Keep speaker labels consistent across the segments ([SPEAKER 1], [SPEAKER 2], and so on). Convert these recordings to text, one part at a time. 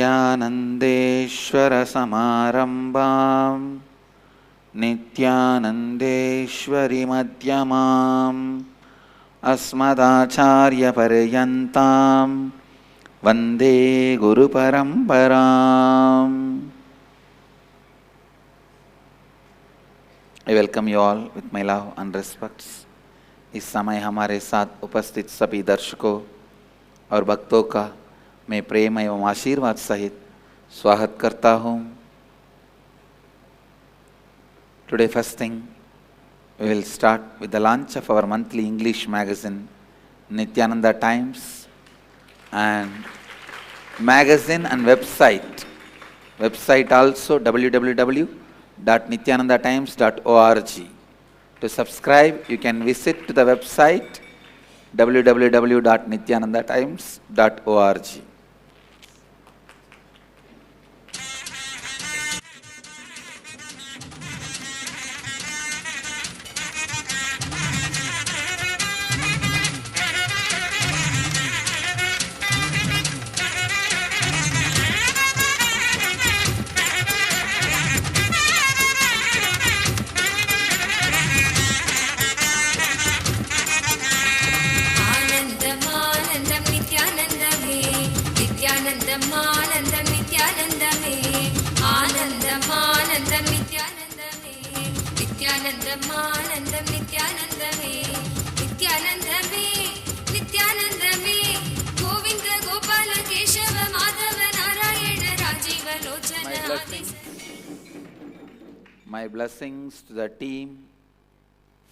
[SPEAKER 1] विद्यानन्देश्वरसमारम्भां नित्यानन्देश्वरीमध्यमाम् अस्मदाचार्यपर्यन्तां वन्दे गुरुपरम्पराम्. I welcome you all with my love and respects. इस समय हमारे साथ उपस्थित सभी दर्शकों और भक्तों का मैं प्रेम एवं आशीर्वाद सहित स्वागत करता हूँ. Today first thing we will start with the launch of our monthly English magazine Nityananda Times, and magazine and website also www.nityanandatimes.org. To subscribe you can visit to the website www.nityanandatimes.org. My blessings to the team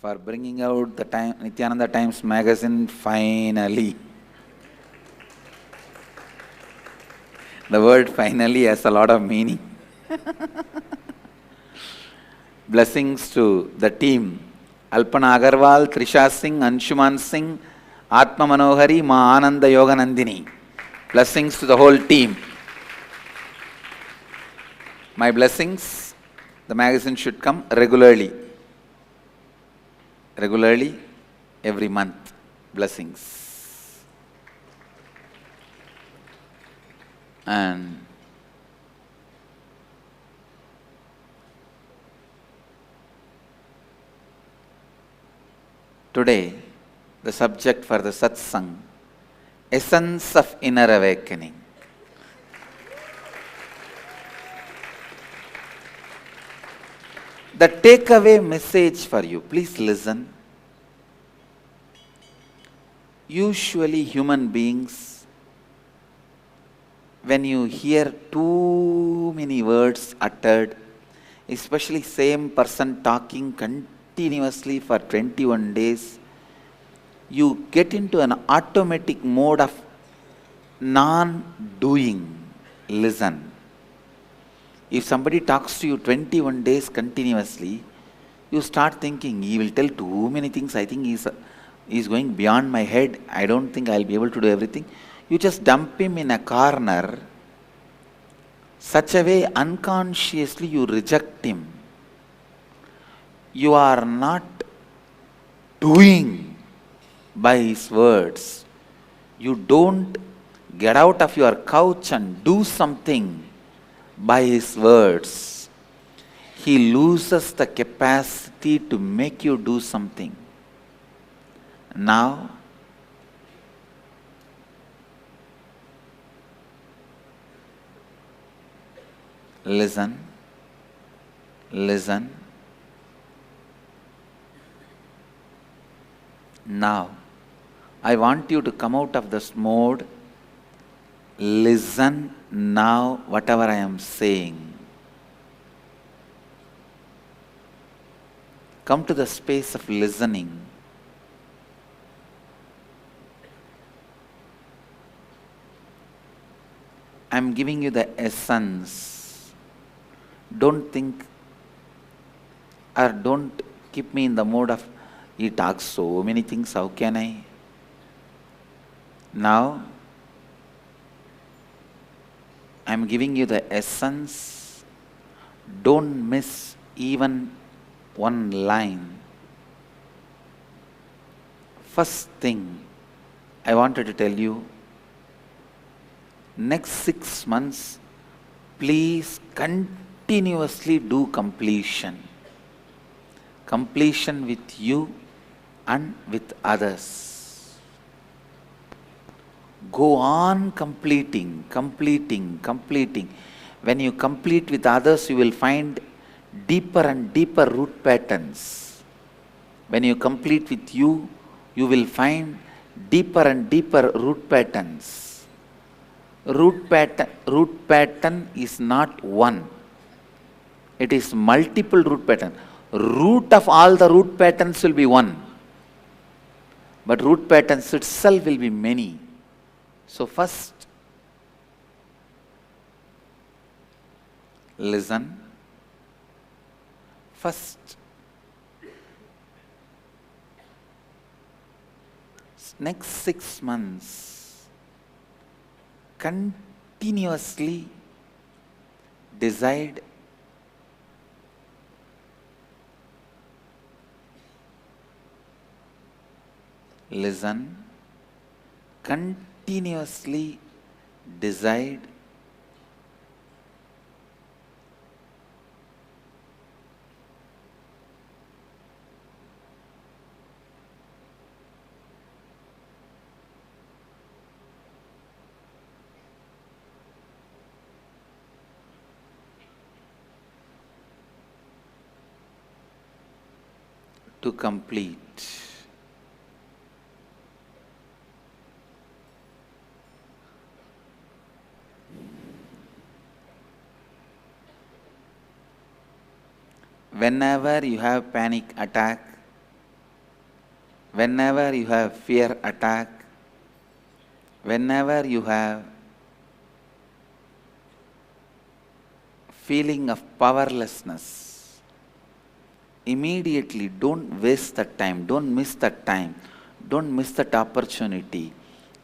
[SPEAKER 1] for bringing out the Nityananda Times magazine finally. The word finally has a lot of meaning. Blessings to the team. Alpana Agarwal, Trisha Singh, Anshuman Singh, Atma Manohari, Ma Ananda Yoganandini. Blessings to the whole team. My blessings. The magazine should come regularly, every month. Blessings. And today, the subject for the satsang, essence of inner awakening. The takeaway message for you, please listen. Usually human beings, when you hear too many words uttered, especially same person talking continuously for 21 days, you get into an automatic mode of non-doing. Listen. If somebody talks to you 21 days continuously, you start thinking, he will tell too many things, I think he's going beyond my head, I don't think I'll be able to do everything. You just dump him in a corner, such a way unconsciously you reject him. You are not doing by his words. You don't get out of your couch and do something by his words. He loses the capacity to make you do something. Now, listen. Now, I want you to come out of this mode. Listen now whatever I am saying. Come to the space of listening. I am giving you the essence. Don't think or don't keep me in the mode of, he talks so many things, how can I? Now, I am giving you the essence. Don't miss even one line. First thing I wanted to tell you, next 6 months, please continuously do completion. Completion with you and with others. Go on completing. When you complete with others, you will find deeper and deeper root patterns. When you complete with you, you will find deeper and deeper root patterns. Root pattern is not one. It is multiple root pattern. Root of all the root patterns will be one, but root patterns itself will be many. So first, listen. First, next 6 months, continuously decide listen, continuously decide to complete. Whenever you have panic attack, whenever you have fear attack, whenever you have feeling of powerlessness, immediately don't waste that time, don't miss that time, don't miss that opportunity.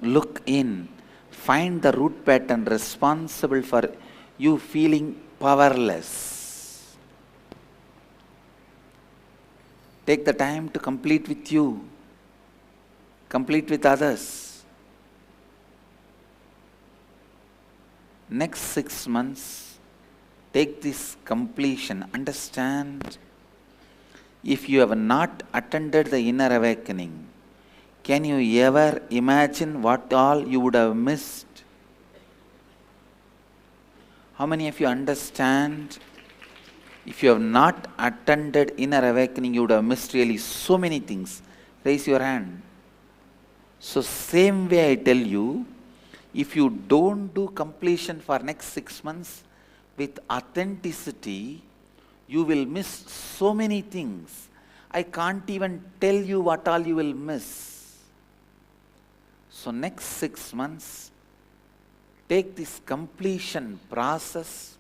[SPEAKER 1] Look in, find the root pattern responsible for you feeling powerless. Take the time to complete with you, complete with others. Next 6 months, take this completion. Understand, if you have not attended the inner awakening, can you ever imagine what all you would have missed? How many of you understand? If you have not attended inner awakening, you would have missed really so many things. Raise your hand. So same way I tell you, if you don't do completion for next 6 months with authenticity, you will miss so many things. I can't even tell you what all you will miss. So next 6 months, take this completion process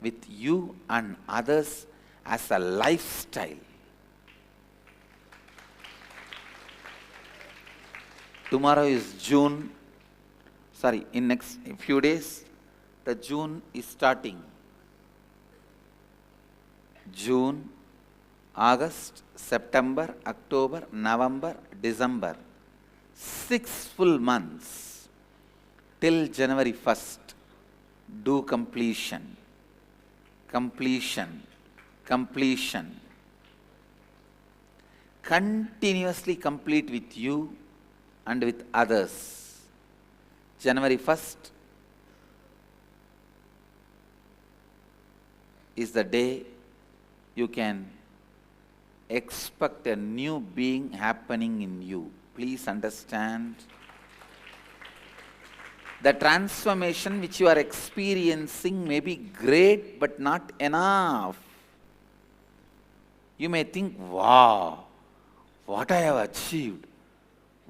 [SPEAKER 1] with you and others as a lifestyle. Tomorrow is June. Sorry, in next few days, the June is starting. June, August, September, October, November, December. 6 full months till January 1st. Do completion. Completion. Continuously complete with you and with others. January 1st is the day you can expect a new being happening in you. Please understand. The transformation which you are experiencing may be great, but not enough. You may think, wow, what I have achieved,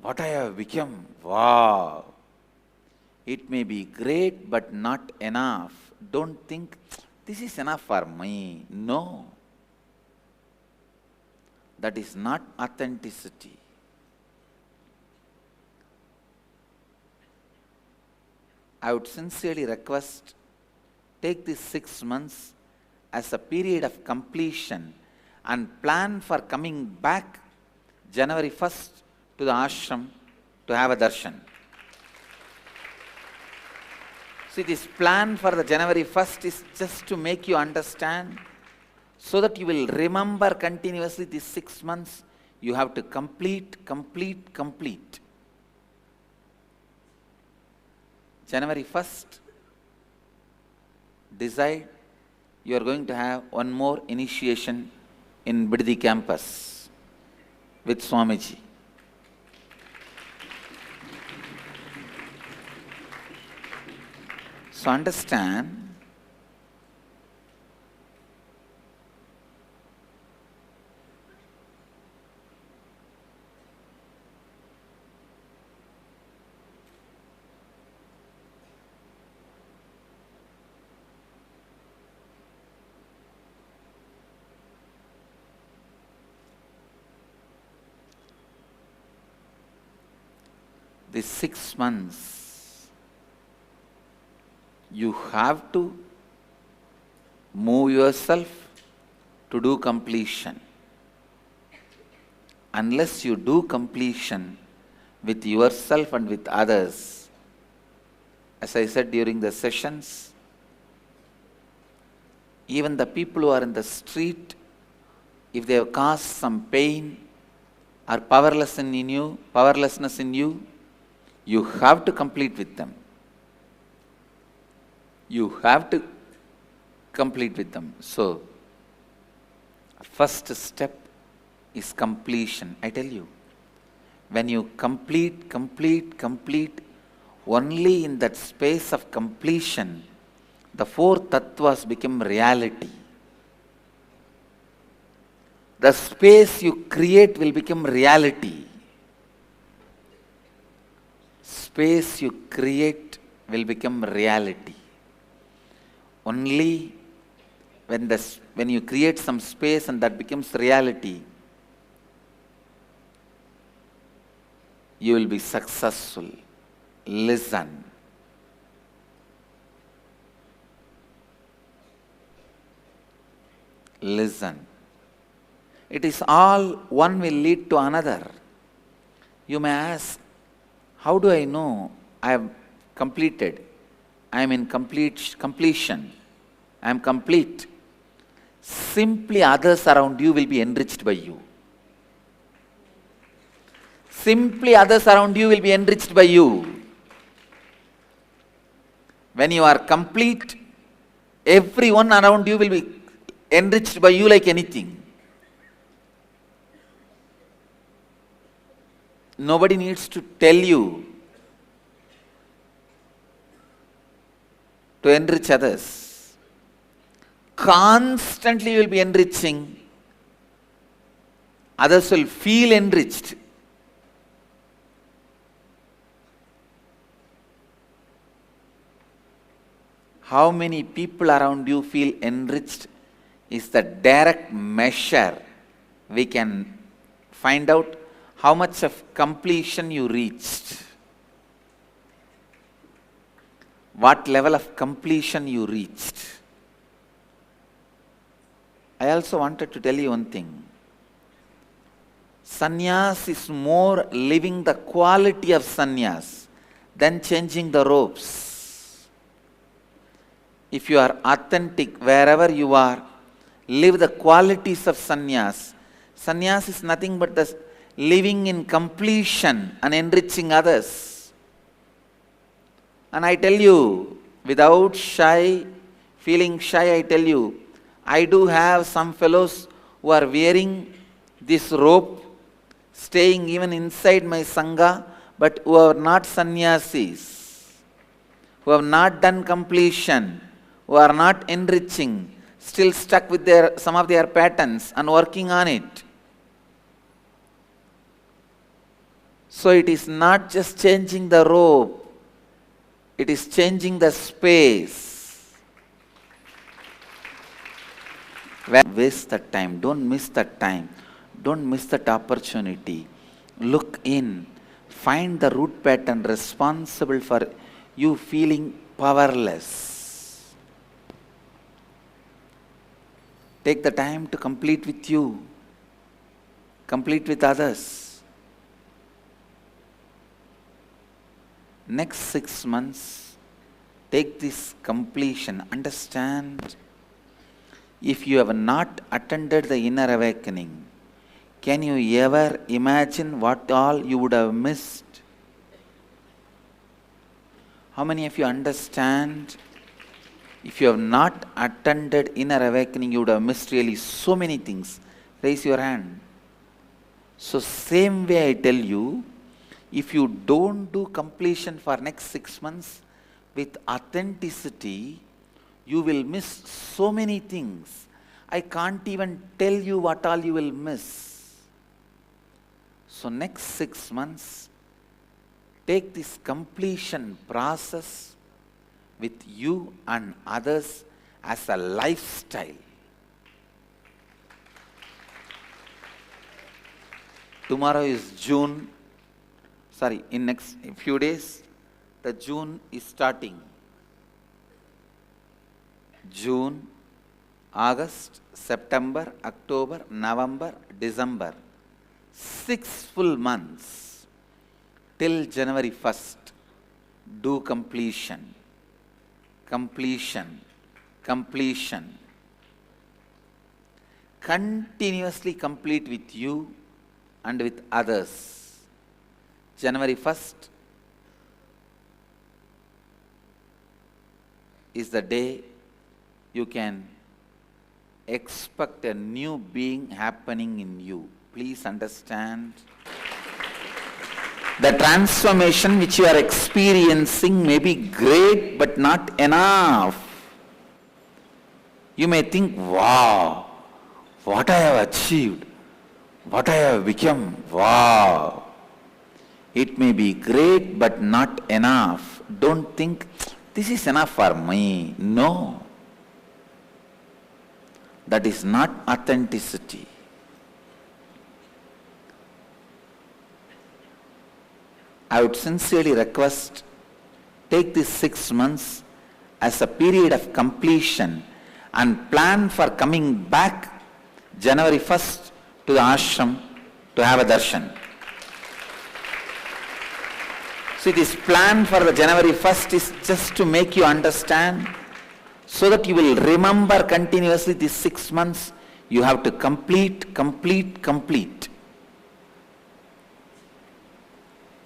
[SPEAKER 1] what I have become, wow. It may be great, but not enough. Don't think, this is enough for me. No. That is not authenticity. I would sincerely request, take these 6 months as a period of completion and plan for coming back January 1st to the ashram to have a darshan. See, this plan for the January 1st is just to make you understand, so that you will remember continuously these 6 months. You have to complete. January 1st, decide you are going to have one more initiation in Bidadi campus with Swamiji. So understand, these 6 months, you have to move yourself to do completion. Unless you do completion with yourself and with others, as I said during the sessions, even the people who are in the street, if they have caused some pain or powerlessness in you, you have to complete with them. You have to complete with them. So, first step is completion. I tell you, when you complete, only in that space of completion, the 4 tattvas become reality. The space you create will become reality. Space you create will become reality. Only when you create some space and that becomes reality, you will be successful. Listen. Listen. It is all one will lead to another. You may ask, how do I know I have completed? I am in completion. I am complete. Simply others around you will be enriched by you. Simply others around you will be enriched by you. When you are complete, everyone around you will be enriched by you like anything. Nobody needs to tell you to enrich others. Constantly you will be enriching. Others will feel enriched. How many people around you feel enriched is the direct measure we can find out how much of completion you reached. What level of completion you reached. I also wanted to tell you one thing. Sannyas is more living the quality of sannyas than changing the robes. If you are authentic wherever you are, live the qualities of sannyas. Sannyas is nothing but the living in completion and enriching others. And I tell you, without feeling shy, I tell you, I do have some fellows who are wearing this robe, staying even inside my sangha, but who are not sannyasis, who have not done completion, who are not enriching, still stuck with some of their patterns and working on it. So it is not just changing the robe, it is changing the space. Waste that time, don't miss that time, don't miss that opportunity. Look in, find the root pattern responsible for you feeling powerless. Take the time to complete with you, complete with others. Next 6 months, Take this completion. Understand, if you have not attended the inner awakening, can you ever imagine what all you would have missed? How many of you understand? If you have not attended inner awakening, you would have missed really so many things. Raise your hand. So same way I tell you, if you don't do completion for next 6 months with authenticity, you will miss so many things. I can't even tell you what all you will miss. So next 6 months, take this completion process with you and others as a lifestyle. Tomorrow is June. In next few days, the June is starting. June, August, September, October, November, December. 6 full months till January 1st. Do completion. Completion. Completion. Continuously complete with you and with others. January 1st is the day you can expect a new being happening in you. Please understand. The transformation which you are experiencing may be great but not enough. You may think, wow, what I have achieved, what I have become, wow. It may be great but not enough. Don't think, this is enough for me. No. That is not authenticity. I would sincerely request, take these 6 months as a period of completion and plan for coming back January 1st to the ashram to have a darshan. See, this plan for the January 1st is just to make you understand, so that you will remember continuously these 6 months. You have to complete.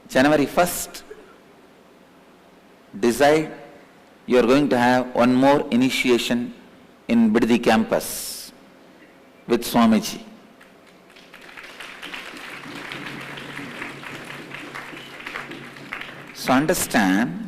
[SPEAKER 1] January 1st, decide you are going to have one more initiation in Bidadi campus with Swamiji. So understand,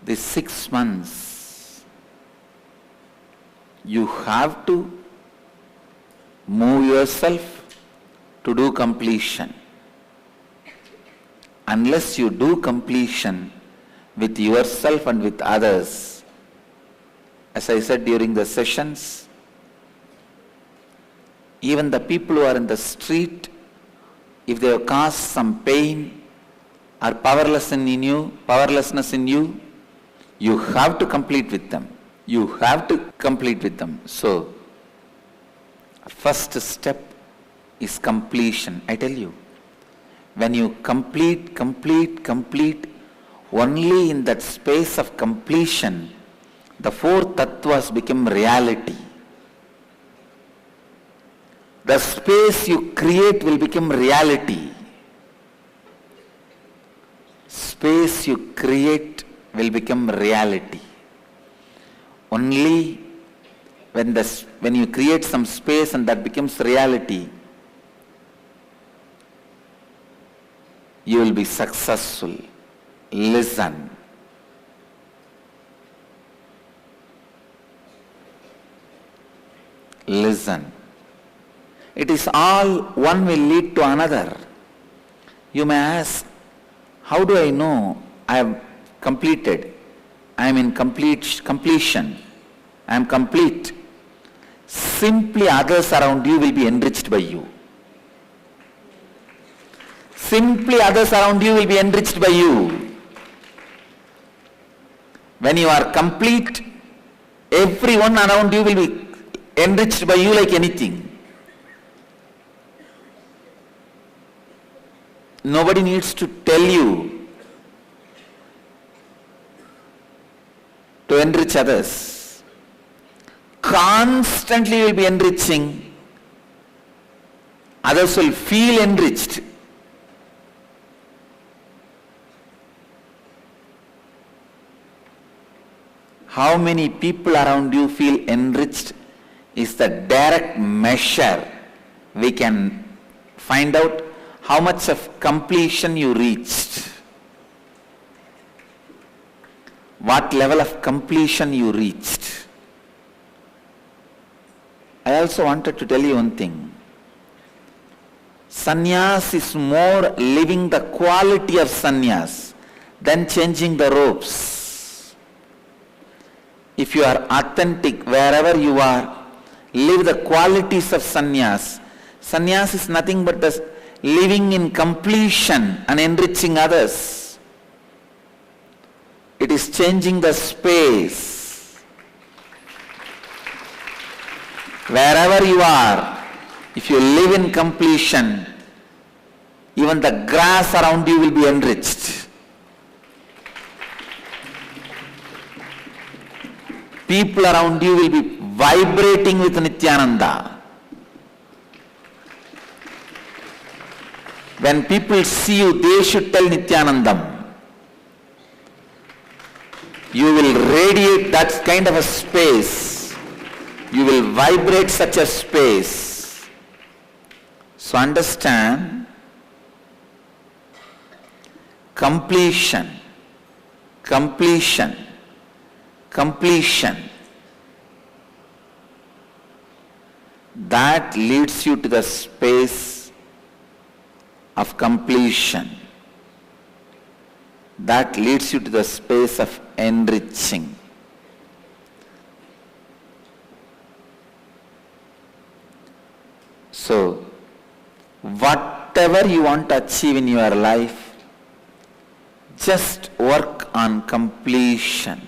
[SPEAKER 1] these 6 months, you have to move yourself to do completion. Unless you do completion with yourself and with others, as I said during the sessions, even the people who are in the street, if they have caused some pain or powerlessness in you, you have to complete with them. You have to complete with them. So, first step is completion. I tell you, when you complete, only in that space of completion, the 4 tattvas become reality. The space you create will become reality. Space you create will become reality. Only when you create some space and that becomes reality, you will be successful. Listen. Listen. It is all one will lead to another. You may ask, how do I know I have completed? I am in completion. I am complete. simply others around you will be enriched by you. Simply others around you will be enriched by you. When you are complete, everyone around you will be enriched by you like anything. Nobody needs to tell you to enrich others. Constantly you will be enriching. Others will feel enriched. How many people around you feel enriched is the direct measure we can find out how much of completion you reached. What level of completion you reached. I also wanted to tell you one thing. Sannyas is more living the quality of sannyas than changing the robes. If you are authentic wherever you are, live the qualities of sannyas. Sannyas is nothing but the living in completion and enriching others. It is changing the space. Wherever you are, if you live in completion, even the grass around you will be enriched. People around you will be vibrating with Nityananda. When people see you, they should tell Nityanandam. You will radiate that kind of a space. You will vibrate such a space. So understand, completion, completion, completion. That leads you to the space of completion. That leads you to the space of enriching. So, whatever you want to achieve in your life, just work on completion.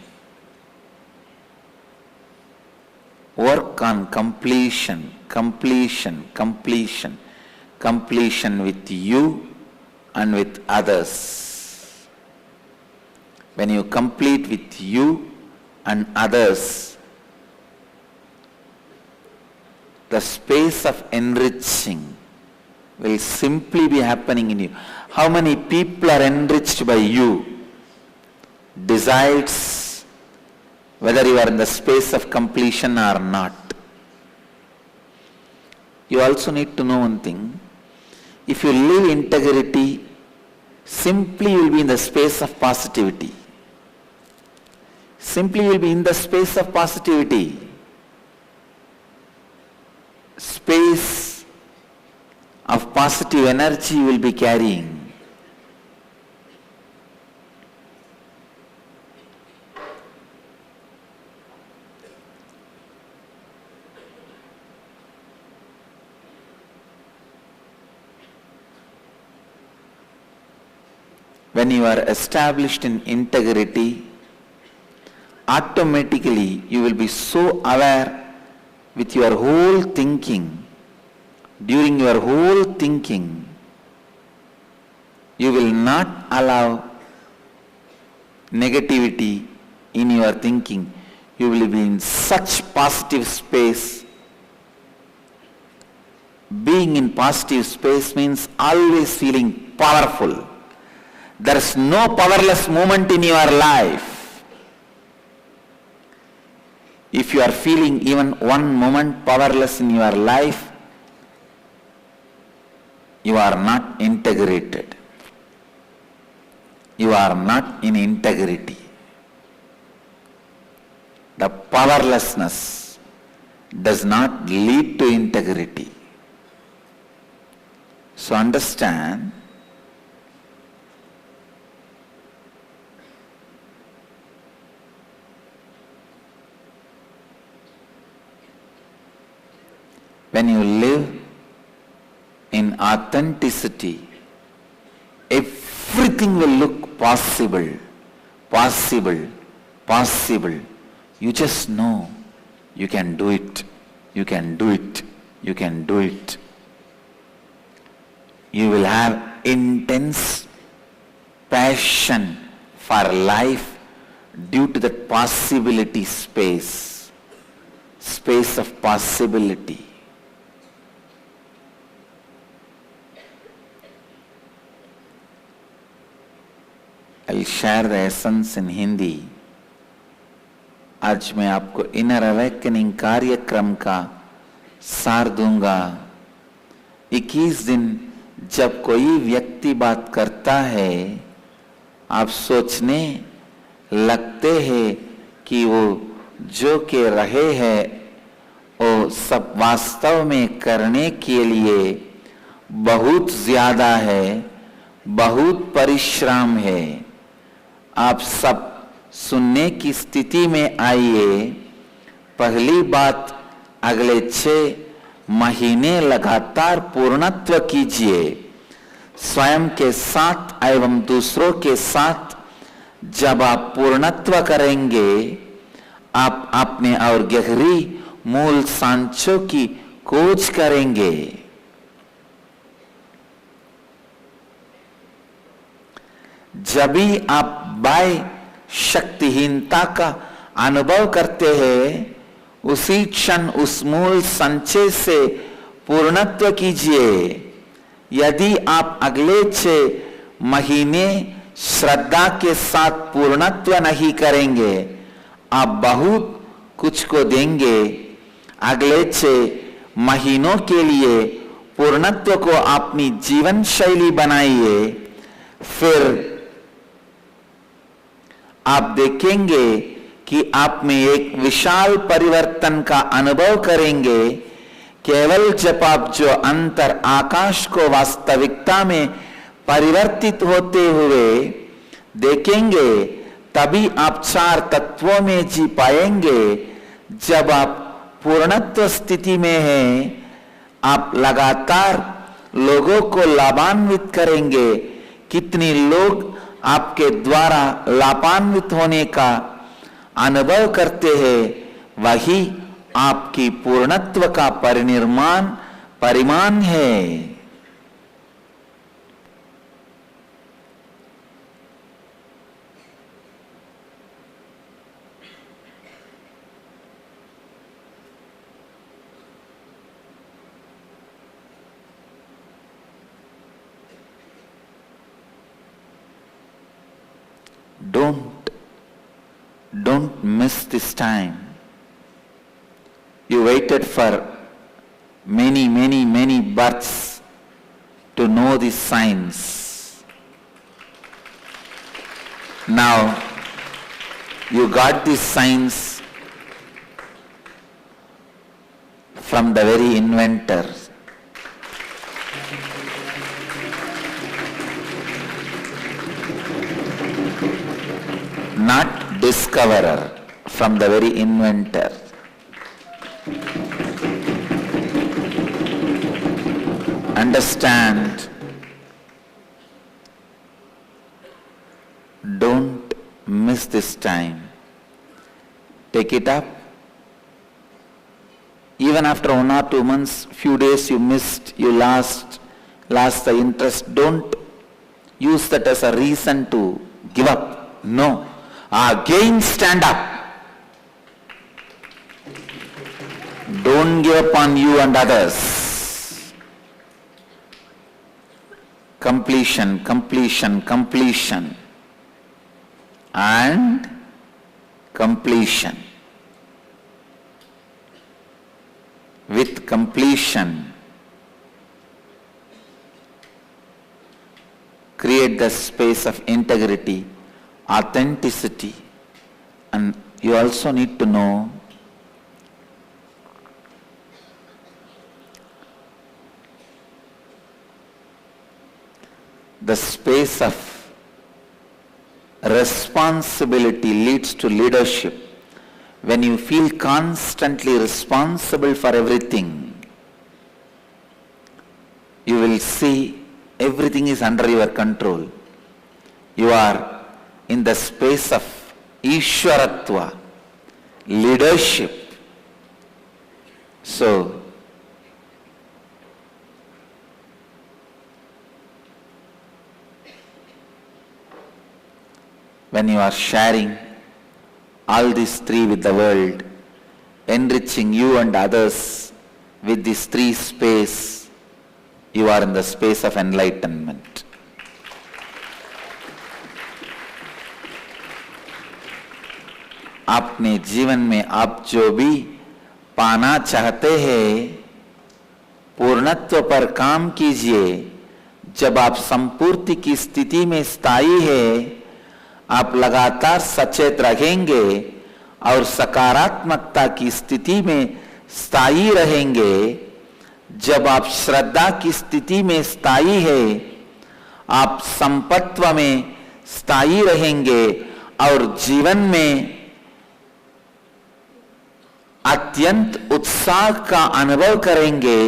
[SPEAKER 1] Work on completion, completion, completion. Completion with you and with others. When you complete with you and others, the space of enriching will simply be happening in you. How many people are enriched by you decides whether you are in the space of completion or not. You also need to know one thing. If you live integrity, simply you will be in the space of positivity. Simply you will be in the space of positivity. Space of positive energy you will be carrying. When you are established in integrity, automatically you will be so aware with your whole thinking. During your whole thinking, you will not allow negativity in your thinking. You will be in such positive space. Being in positive space means always feeling powerful. There is no powerless moment in your life. If you are feeling even one moment powerless in your life, you are not integrated. You are not in integrity. The powerlessness does not lead to integrity. So understand, When you live in authenticity, everything will look possible, possible, possible. You just know you can do it, you can do it, you can do it. You will have intense passion for life due to that possibility space of possibility. I'll share the essence in Hindi. आज मैं आपको inner awakening कार्यक्रम का सार दूंगा। 21 दिन जब कोई व्यक्ति बात करता है, आप सोचने लगते हैं कि वो जो कह रहे हैं वो सब वास्तव में करने के लिए बहुत ज्यादा है, बहुत परिश्रम है। आप सब सुनने की स्थिति में आइए। पहली बात, अगले 6 महीने लगातार पूर्णत्व कीजिए स्वयं के साथ एवं दूसरों के साथ। जब आप पूर्णत्व करेंगे, आप अपने और गहरी मूल सांचों की खोज करेंगे। जब भी आप बाह्य शक्तिहीनता का अनुभव करते हैं, उसी क्षण उस मूल संचय से पूर्णत्व कीजिए। यदि आप अगले 6 महीने श्रद्धा के साथ पूर्णत्व नहीं करेंगे, आप बहुत कुछ को देंगे। अगले 6 महीनों के लिए पूर्णत्व को अपनी जीवन शैली बनाइए। फिर आप देखेंगे कि आप में एक विशाल परिवर्तन का अनुभव करेंगे। केवल जब आप जो अंतर आकाश को वास्तविकता में परिवर्तित होते हुए देखेंगे, तभी आप 4 तत्वों में जी पाएंगे। जब आप पूर्णत्व स्थिति में हैं, आप लगातार लोगों को लाभान्वित करेंगे। कितने लोग आपके द्वारा लाभान्वित होने का अनुभव करते हैं, वही आपकी पूर्णत्व का परिमाण है। Don't miss this time. You waited for many births to know these signs. Now you got these signs from the very inventor. Not discoverer, from the very inventor. Understand, don't miss this time. Take it up. Even after 1 or 2 months, few days you missed, you lost the interest. Don't use that as a reason to give up. No. Again stand up. Don't give up on you and others. Completion, completion, completion. And completion. With completion, create the space of integrity, authenticity, and you also need to know the space of responsibility leads to leadership. When you feel constantly responsible for everything, you will see everything is under your control. You are in the space of Ishwaratva, leadership. So, when you are sharing all these three with the world, enriching you and others with these three space, you are in the space of enlightenment. अपने जीवन में आप जो भी पाना चाहते हैं, पूर्णत्व पर काम कीजिए. जब आप संपूर्ति की स्थिति में स्थायी है, आप लगातार सचेत रहेंगे और सकारात्मकता की स्थिति में स्थायी रहेंगे. जब आप श्रद्धा की स्थिति में स्थायी है, आप संपत्व में स्थायी रहेंगे और जीवन में अत्यंत उत्साह का अनुभव करेंगे.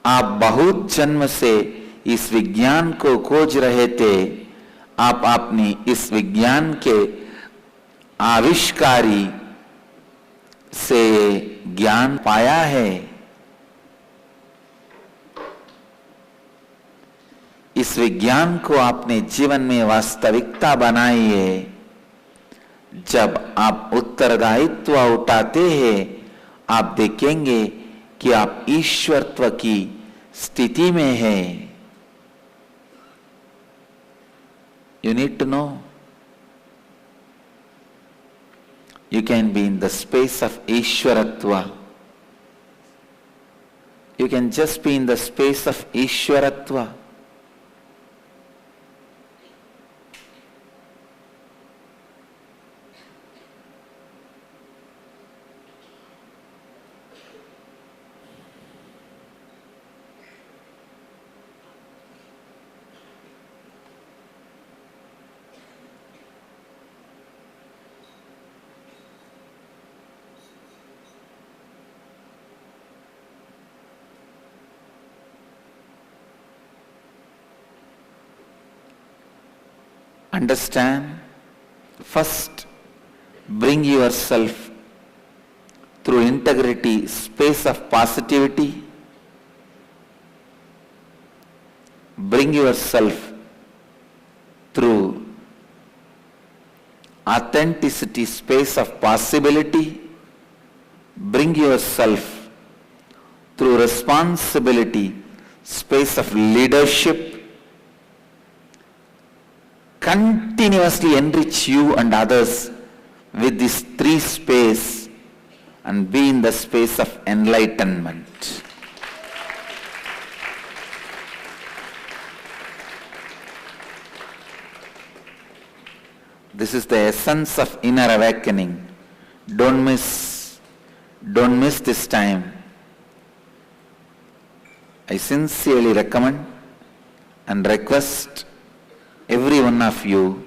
[SPEAKER 1] आप बहुत जन्म से इस विज्ञान को खोज रहे थे. आप अपनी इस विज्ञान के आविष्कारी से ज्ञान पाया है. इस विज्ञान को आपने जीवन में वास्तविकता बनाई है. जब आप उत्तरदायित्व उठाते हैं, आप देखेंगे कि आप ईश्वरत्व की स्थिति में हैं. You need to know. You can be in the space of Ishwaratva. You can just be in the space of Ishwaratva. Understand, first bring yourself through integrity, space of positivity. Bring yourself through authenticity, space of possibility. Bring yourself through responsibility, space of leadership. Continuously enrich you and others with this three space and be in the space of enlightenment. This is the essence of inner awakening. Don't miss this time. I sincerely recommend and request every one of you,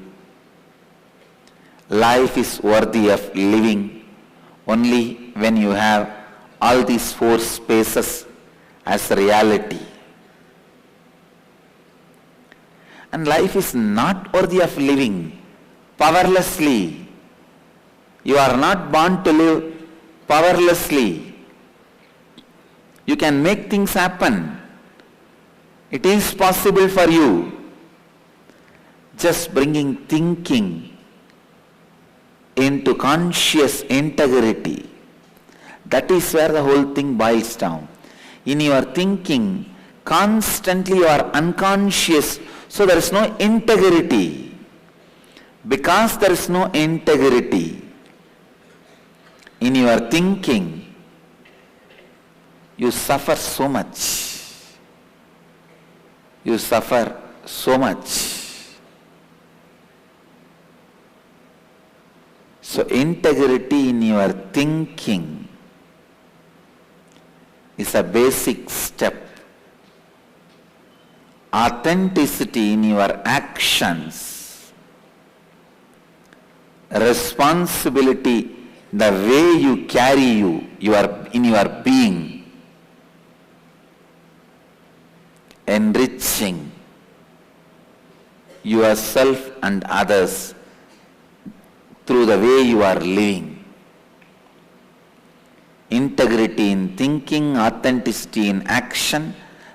[SPEAKER 1] life is worthy of living only when you have all these four spaces as reality. And life is not worthy of living powerlessly. You are not born to live powerlessly. You can make things happen. It is possible for you. Just bringing thinking into conscious integrity. That is where the whole thing boils down. In your thinking, constantly you are unconscious, so there is no integrity. Because there is no integrity in your thinking, you suffer so much. You suffer so much. So integrity in your thinking is a basic step. Authenticity in your actions, responsibility, the way you carry in your being, enriching yourself and others through the way you are living. Integrity in thinking, authenticity in action,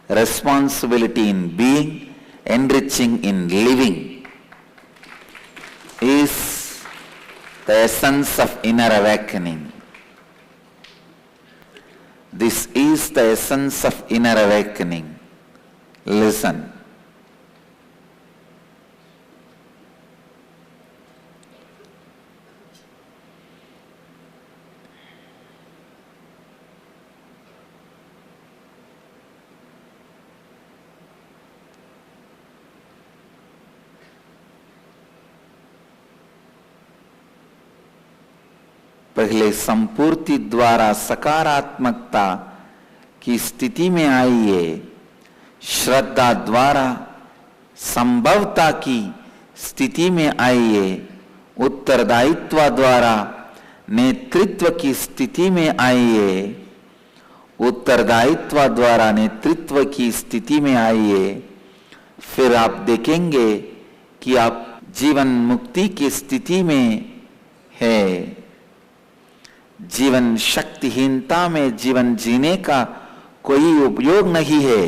[SPEAKER 1] responsibility in being, enriching in living is the essence of inner awakening. This is the essence of inner awakening. Listen. पहले संपूर्ति द्वारा सकारात्मकता की स्थिति में आइए, श्रद्धा द्वारा संभवता की स्थिति में आइए, उत्तरदायित्व द्वारा नेतृत्व की स्थिति में आइए, उत्तरदायित्व द्वारा नेतृत्व की स्थिति में आइए। फिर आप देखेंगे कि आप जीवन मुक्ति की स्थिति में है। जीवन शक्तिहीनता में जीवन जीने का कोई उपयोग नहीं है।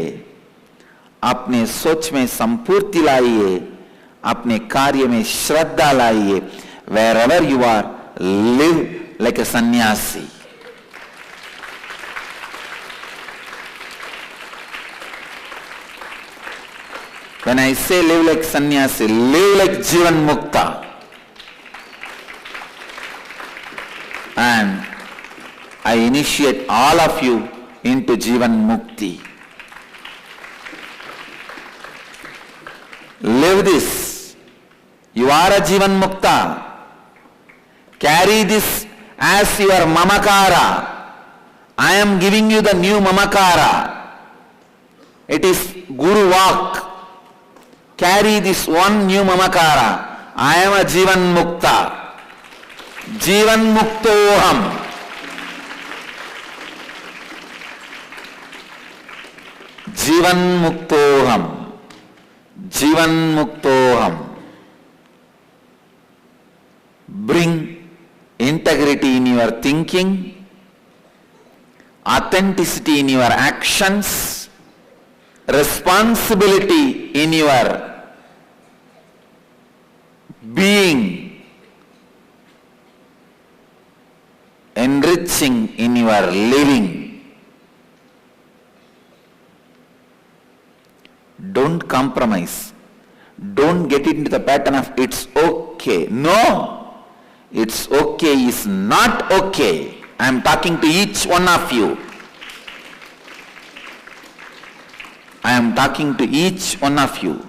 [SPEAKER 1] अपने सोच में संपूर्ति लाइए, अपने कार्य में श्रद्धा लाइए। Wherever you are, live like a sannyasi. When I say live like sannyasi, live like Jivan Mukta. And I initiate all of you into Jivan Mukti. Live this. You are a Jivan Mukta. Carry this as your Mamakara. I am giving you the new Mamakara. It is Guru Vak. Carry this one new Mamakara. I am a Jivan Mukta. जीवन मुक्तोहम। जीवन मुक्तोहम। जीवन मुक्तोहम। Bring integrity in your thinking, authenticity in your actions, responsibility in your being, enriching in your living. Don't compromise. Don't get into the pattern of it's okay. No, it's okay is not okay. I am talking to each one of you. I am talking to each one of you.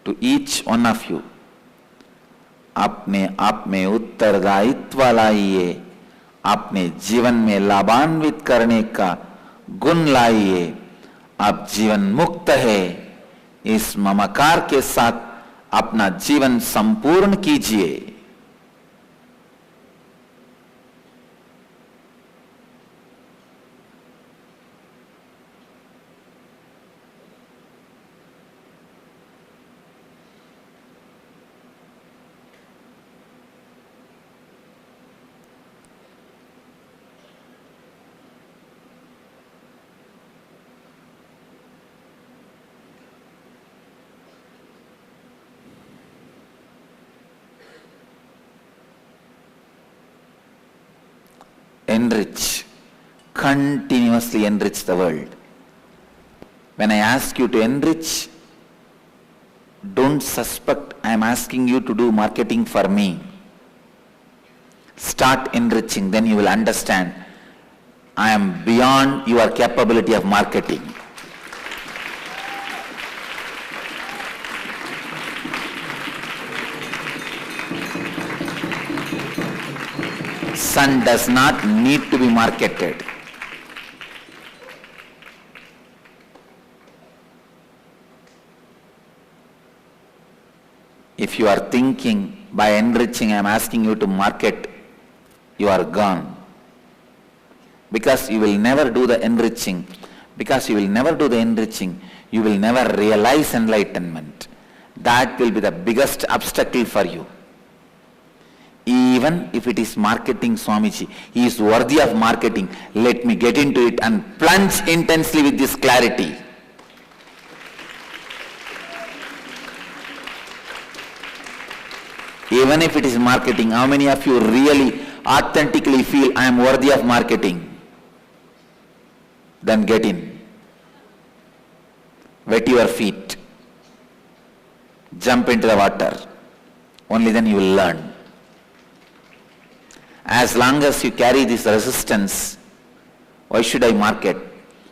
[SPEAKER 1] To each one of you. अपने आप में उत्तरदायित्व लाइए, अपने जीवन में लाभान्वित करने का गुण लाइए। आप जीवन मुक्त है, इस ममकार के साथ अपना जीवन संपूर्ण कीजिए। Enrich, continuously enrich the world. When I ask you to enrich, don't suspect I am asking you to do marketing for me. Start enriching, then you will understand I am beyond your capability of marketing. Sun does not need to be marketed. If you are thinking by enriching, I am asking you to market, you are gone. because you will never do the enriching. Because you will never do the enriching, you will never realize enlightenment. That will be the biggest obstacle for you. Even if it is marketing, Swamiji, he is worthy of marketing. Let me get into it and plunge intensely with this clarity. Even if it is marketing, how many of you really authentically feel I am worthy of marketing? Then get in. Wet your feet. Jump into the water. Only then you will learn. As long as you carry this resistance, why should I market?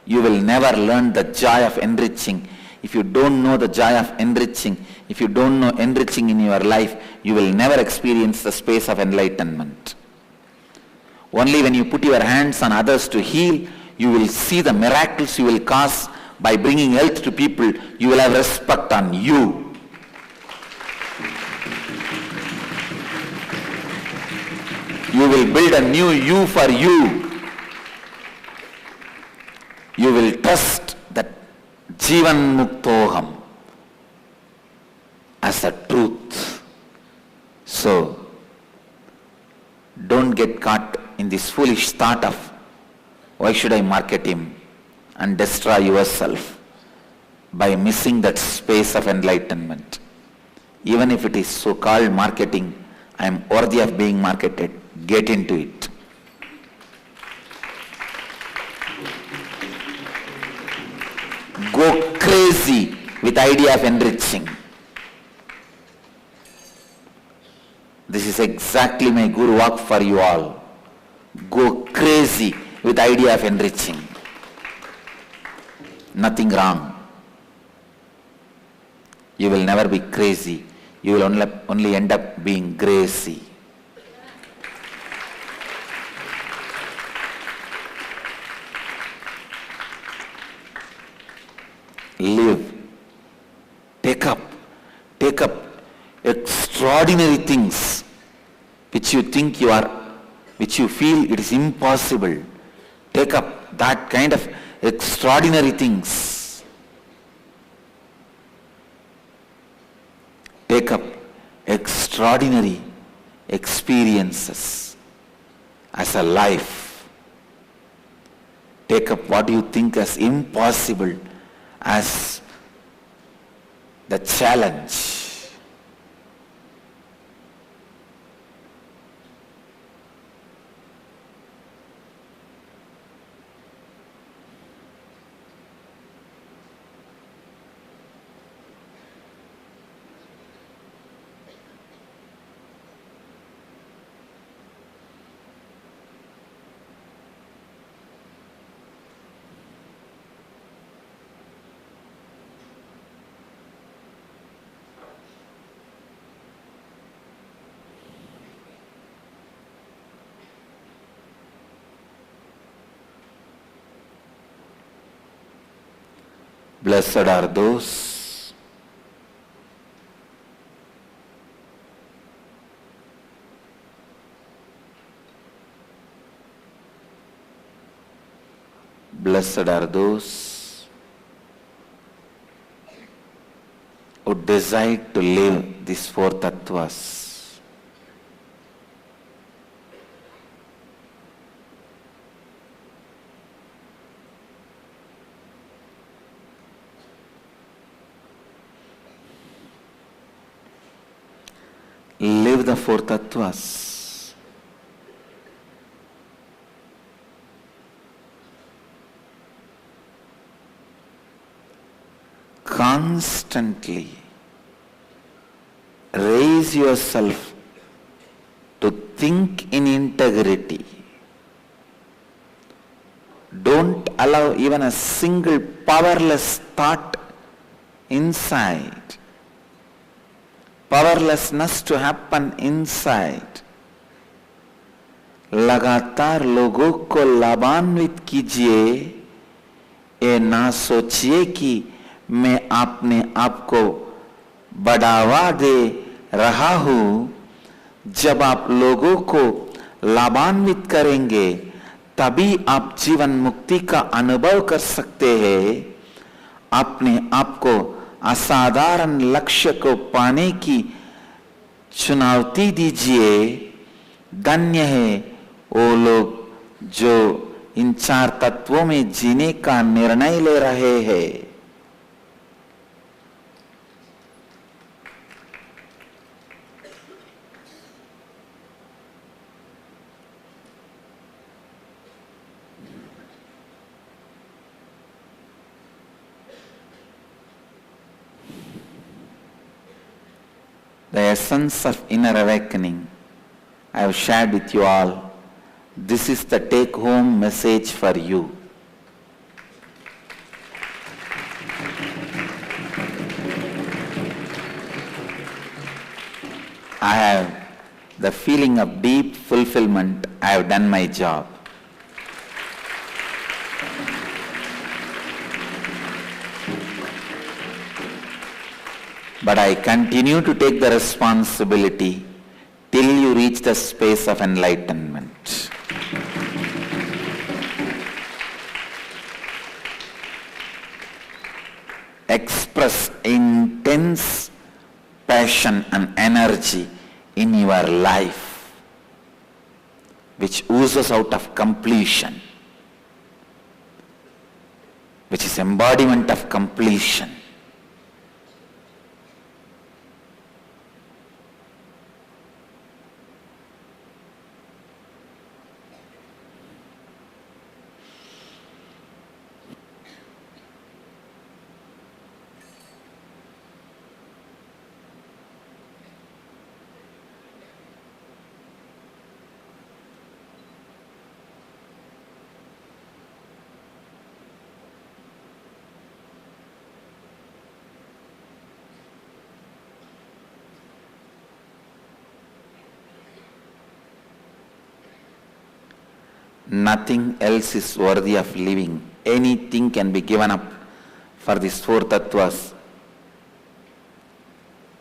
[SPEAKER 1] You will never learn the joy of enriching. If you don't know the joy of enriching, if you don't know enriching in your life, you will never experience the space of enlightenment. Only when you put your hands on others to heal, you will see the miracles you will cause by bringing health to people. You will have respect on you. You will build a new you for you. You will trust that Jivan Muktoham as a truth. So, don't get caught in this foolish thought of why should I market him, and destroy yourself by missing that space of enlightenment. Even if it is so-called marketing, I am worthy of being marketed. Get into it. Go crazy with idea of enriching. This is exactly my Guru walk for you all. Go crazy with idea of enriching. Nothing wrong. You will never be crazy. You will only end up being gracie. Live. Take up extraordinary things which you think you are, which you feel it is impossible. Take up that kind of extraordinary things. Take up extraordinary experiences as a life. Take up what you think as impossible as the challenge. Blessed are those who desire to live these four tattvas. Live the four tattvas. Constantly raise yourself to think in integrity. Don't allow even a single powerless thought inside. Powerlessness to happen inside. लगातार लोगों को लाभान्वित कीजिए, ये ना सोचिए कि मैं अपने आप को बढ़ावा दे रहा हूं. जब आप लोगों को लाभान्वित करेंगे तभी आप जीवन मुक्ति का अनुभव कर सकते हैं। अपने आप को असाधारण लक्ष्य को पाने की चुनौती दीजिए। धन्य है वो लोग जो इन 4 तत्वों में जीने का निर्णय ले रहे हैं। The essence of inner awakening I have shared with you all. This is the take-home message for you. I have the feeling of deep fulfillment. I have done my job. But I continue to take the responsibility till you reach the space of enlightenment. Express intense passion and energy in your life, which oozes out of completion, which is embodiment of completion. Nothing else is worthy of living. Anything can be given up for these 4 tattvas.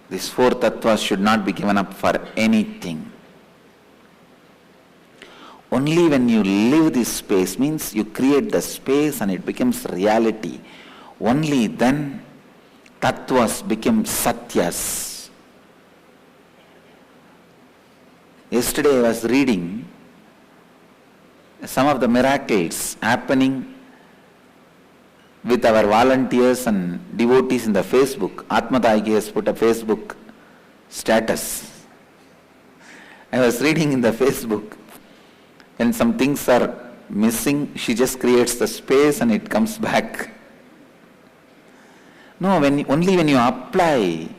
[SPEAKER 1] These 4 tattvas should not be given up for anything. Only when you live this space, means you create the space and it becomes reality. Only then tattvas become satyas. Yesterday I was reading some of the miracles happening with our volunteers and devotees in the Facebook. Atmadayaki has put a Facebook status. I was reading in the Facebook, when some things are missing, she just creates the space and it comes back. No, only when you apply,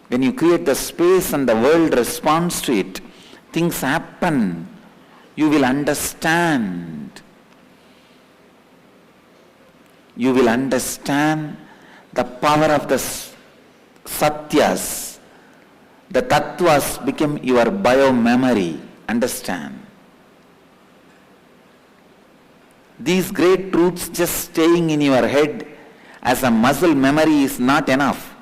[SPEAKER 1] when you create the space and the world responds to it, things happen. You will understand. You will understand the power of the satyas. The tattvas become your bio-memory. Understand. These great truths just staying in your head as a muscle memory is not enough.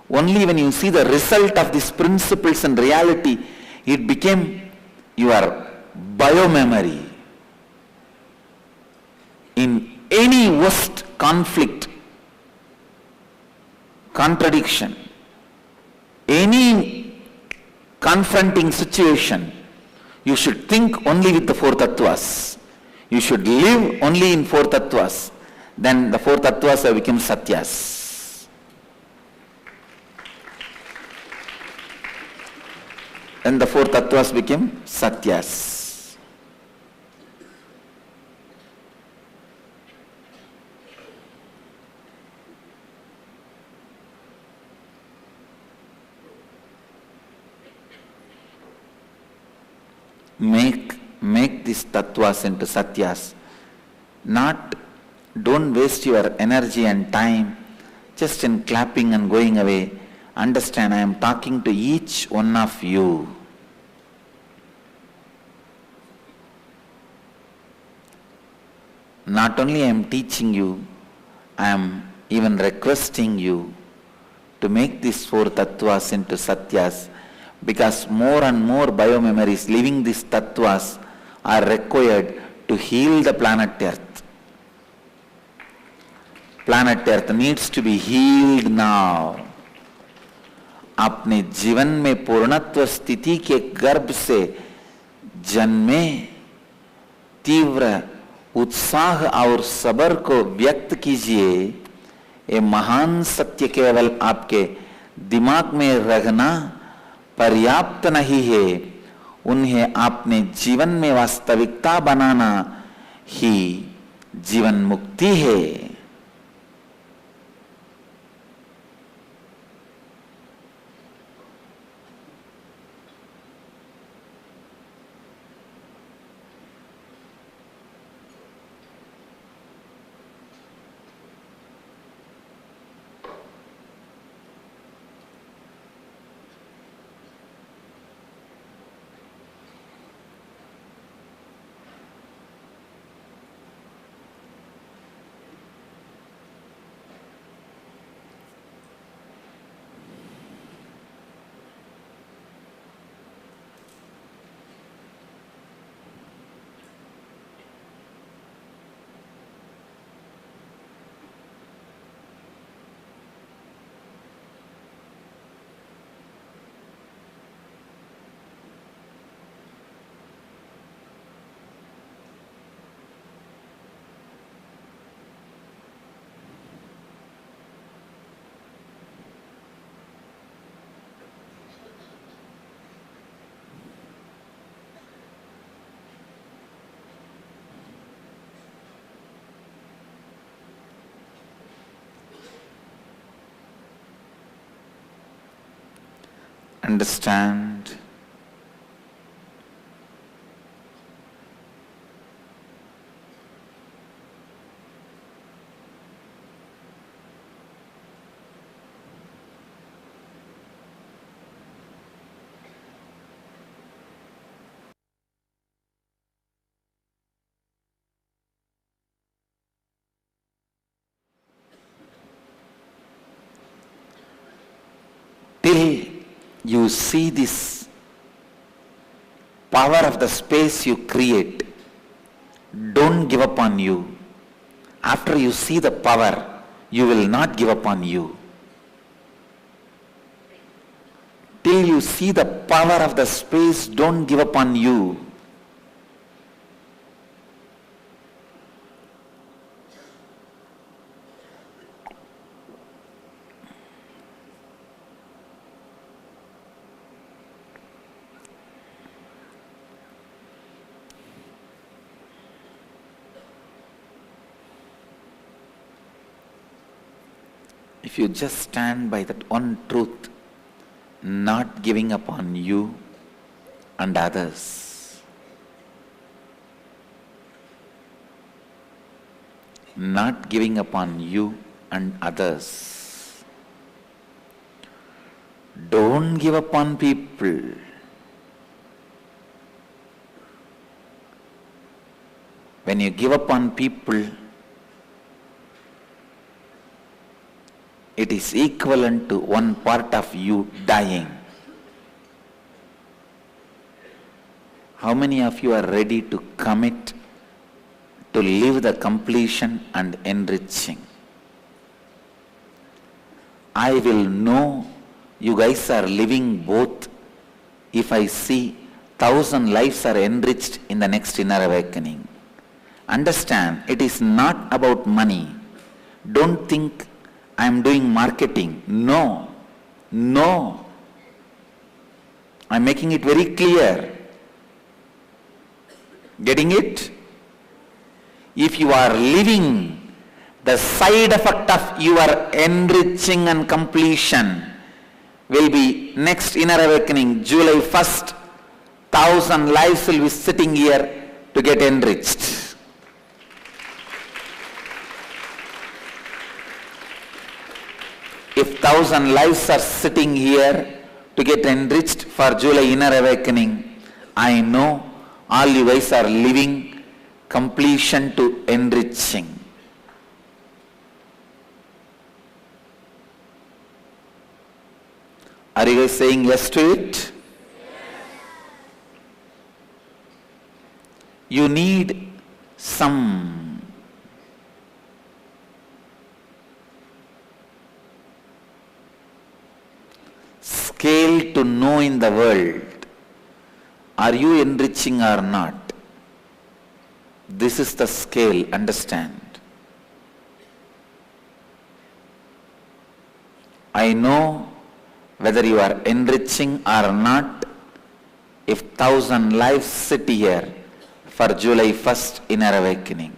[SPEAKER 1] Only when you see the result of these principles and reality, it became your bio-memory. In any worst conflict, contradiction, any confronting situation, you should think only with the 4 tattvas. You should live only in 4 tattvas. Then the 4 tattvas have become satyas. Then the 4 tattvas became satyas. Make these tattvas into satyas. Don't waste your energy and time just in clapping and going away. Understand, I am talking to each one of you. Not only I am teaching you, I am even requesting you to make these 4 tattvas into satyas, because more and more bio-memories living these tattvas are required to heal the planet Earth. Planet Earth needs to be healed now. अपने जीवन में पूर्णत्व स्थिति के गर्भ से जन्मे तीव्र उत्साह और सब्र को व्यक्त कीजिए। ये महान सत्य केवल आपके दिमाग में रखना पर्याप्त नहीं है, उन्हें अपने जीवन में वास्तविकता बनाना ही जीवन मुक्ति है। Understand till you see this power of the space you create, don't give up on you. After you see the power, you will not give up on you. Till you see the power of the space, don't give up on you. If you just stand by that one truth, not giving up on you and others, not giving up on you and others, don't give up on people. When you give up on people, it is equivalent to one part of you dying. How many of you are ready to commit to live the completion and enriching? I will know you guys are living both if I see 1,000 lives are enriched in the next inner awakening. Understand, it is not about money. Don't think I am doing marketing. No, no. I am making it very clear. Getting it? If you are living the side effect of your enriching and completion will be next inner awakening, July 1st, 1,000 lives will be sitting here to get enriched. If 1,000 lives are sitting here to get enriched for July inner awakening, I know all you guys are living completion to enriching. Are you guys saying yes to it? You need some scale to know in the world, are you enriching or not? This is the scale, understand. I know whether you are enriching or not if 1,000 lives sit here for July 1st inner awakening.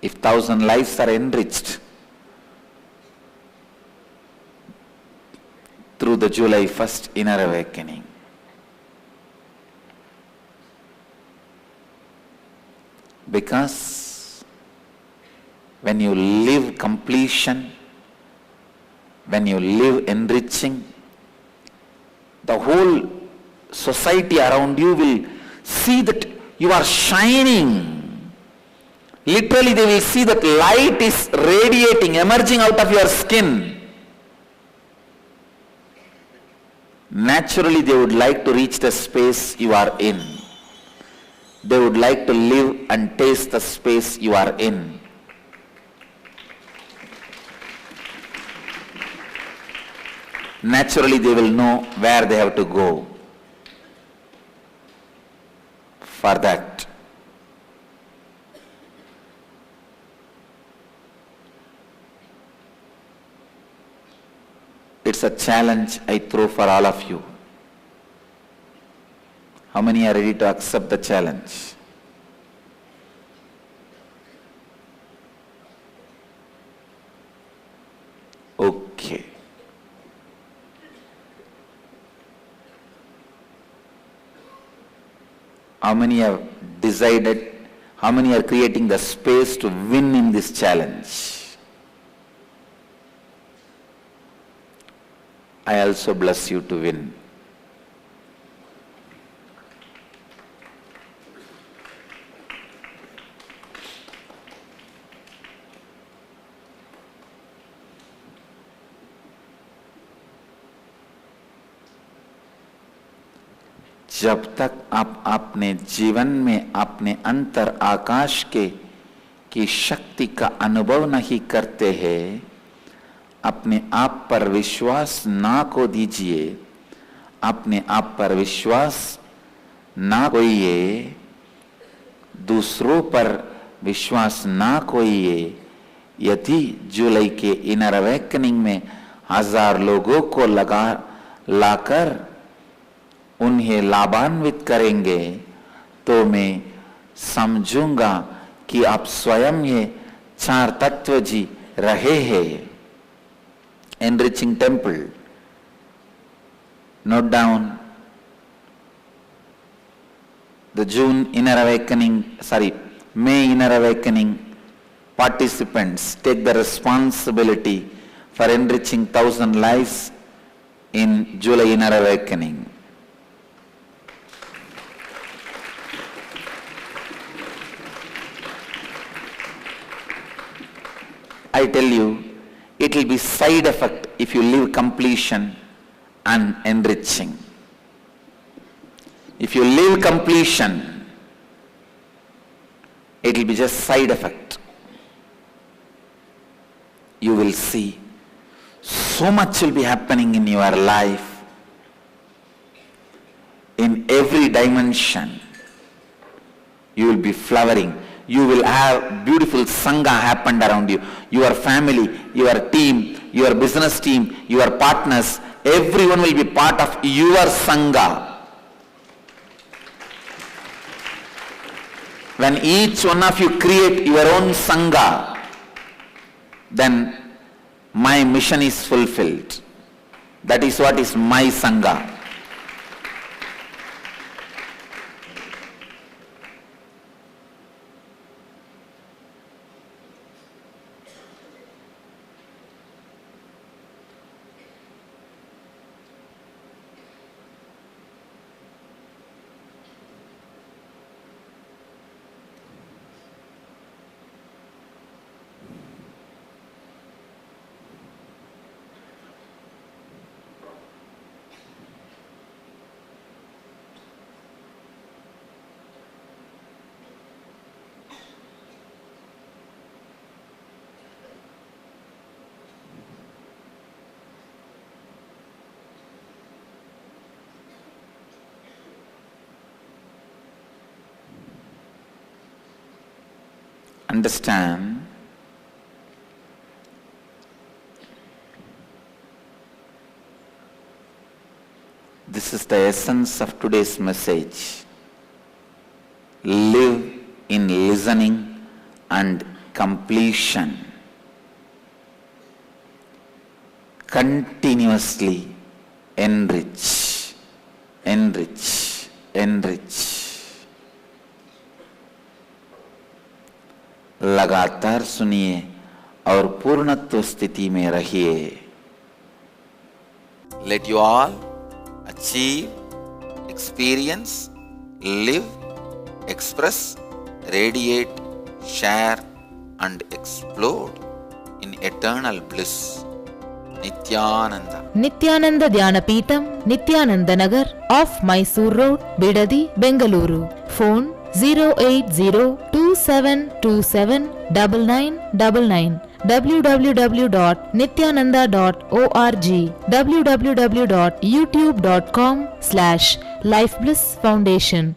[SPEAKER 1] If 1,000 lives are enriched through the July 1st inner awakening, because when you live completion, when you live enriching, the whole society around you will see that you are shining. Literally they will see that light is radiating, emerging out of your skin. Naturally they would like to reach the space you are in. They would like to live and taste the space you are in. Naturally they will know where they have to go for that. It's a challenge I throw for all of you. How many are ready to accept the challenge? Okay. How many have decided, how many are creating the space to win in this challenge? I also bless you to win. जब तक आप अपने जीवन में अपने अंतर आकाश की शक्ति का अनुभव नहीं करते हैं, अपने आप पर विश्वास ना को दीजिए, अपने आप पर विश्वास ना खोइए, दूसरों पर विश्वास ना खोइए। यदि जुलाई के इनर अवेकनिंग में 1000 लोगों को लाकर उन्हें लाभान्वित करेंगे तो मैं समझूंगा कि आप स्वयं ये 4 तत्व जी रहे हैं। Enriching temple. Note down the May inner awakening participants take the responsibility for enriching 1,000 lives in July inner awakening. I tell you, it will be side effect if you live completion and enriching. If you live completion, it will be just side effect. You will see so much will be happening in your life, in every dimension. You will be flowering. You will have beautiful sangha happened around you. Your family, your team, your business team, your partners, everyone will be part of your sangha. When each one of you create your own sangha, then my mission is fulfilled. That is what is my sangha. understand this is the essence of today's message. Live in listening and completion. Continuously enrich, enrich, enrich. लगातार सुनिए और पूर्णत्व स्थिति में रहिए. Let you all achieve, experience, live, express, radiate, share and explode in eternal bliss. Nityananda.
[SPEAKER 2] Nityananda Dhyanapitham, Nityananda Nagar, off Mysore Road, Bidadi, Bengaluru. Phone 08027279999. www.nityananda.org. www.youtube.com/Life Bliss Foundation.